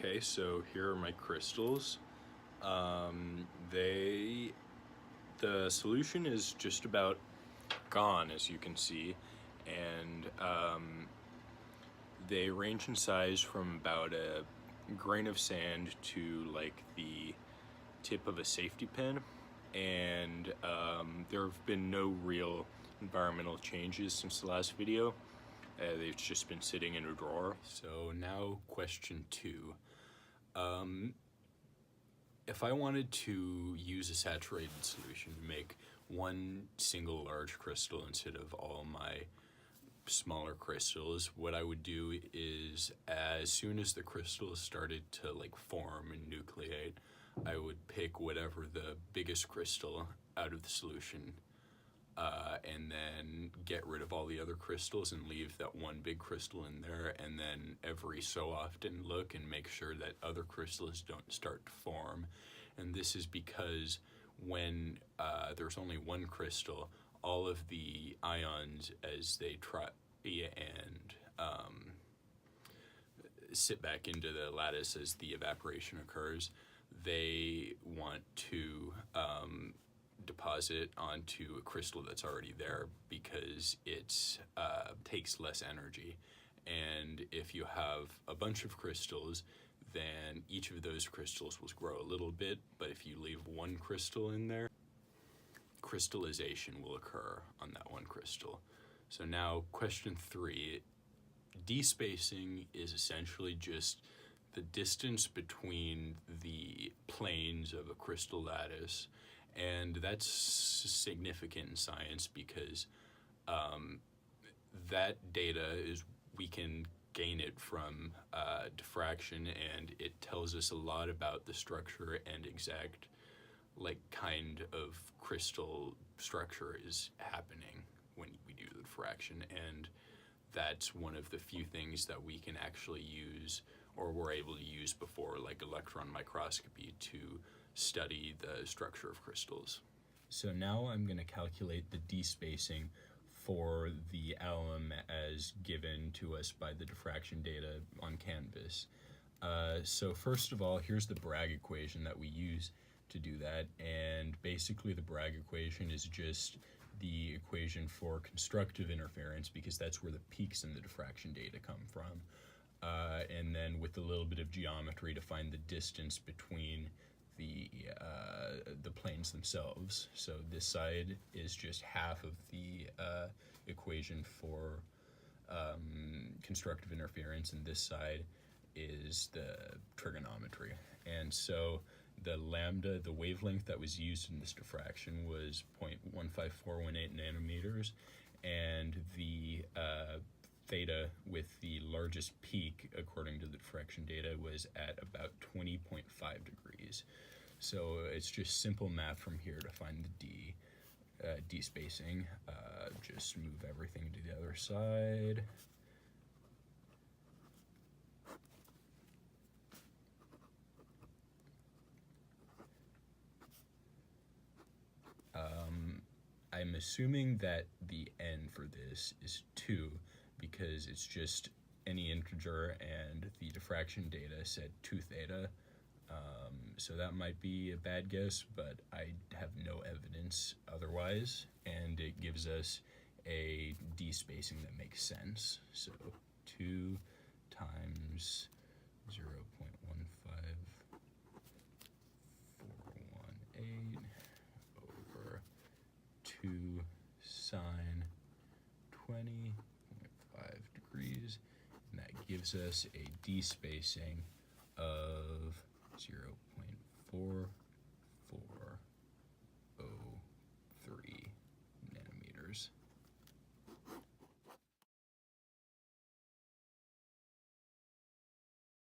Okay, so here are my crystals. The solution is just about gone, as you can see, and they range in size from about a grain of sand to like the tip of a safety pin, and there have been no real environmental changes since the last video. They've just been sitting in a drawer. So now question 2. If I wanted to use a saturated solution to make one single large crystal instead of all my smaller crystals, what I would do is as soon as the crystals started to like form and nucleate, I would pick whatever the biggest crystal out of the solution and then get rid of all the other crystals and leave that one big crystal in there, and then every so often look and make sure that other crystals don't start to form. And this is because when there's only one crystal, all of the ions, as they try and sit back into the lattice as the evaporation occurs, they want to deposit onto a crystal that's already there because it takes less energy. And if you have a bunch of crystals, then each of those crystals will grow a little bit, but if you leave one crystal in there, crystallization will occur on that one crystal. So now question 3, despacing is essentially just the distance between the planes of a crystal lattice, and that's significant in science because that data is, we can gain it from diffraction, and it tells us a lot about the structure and exact like kind of crystal structure is happening when we do the diffraction. And that's one of the few things that we can actually use, or were able to use before, like electron microscopy, to study the structure of crystals. So now I'm going to calculate the despacing for the alum as given to us by the diffraction data on canvas. So first of all, here's the Bragg equation that we use to do that, and basically the Bragg equation is just the equation for constructive interference, because that's where the peaks in the diffraction data come from, and then with a little bit of geometry to find the distance between the planes themselves. So this side is just half of the equation for constructive interference, and this side is the trigonometry. And so the lambda, the wavelength that was used in this diffraction, was 0.15418 nanometers, and the theta with the largest peak according to the diffraction data was at about 20.5 degrees. So it's just simple math from here to find the d spacing. Just move everything to the other side. I'm assuming that the n for this is 2 because it's just any integer, and the diffraction data said 2 theta. So that might be a bad guess, but I have no evidence otherwise, and it gives us a d-spacing that makes sense. So 2 times 0.15418 over 2 sine 20.5 degrees, and that gives us a d-spacing of 0.4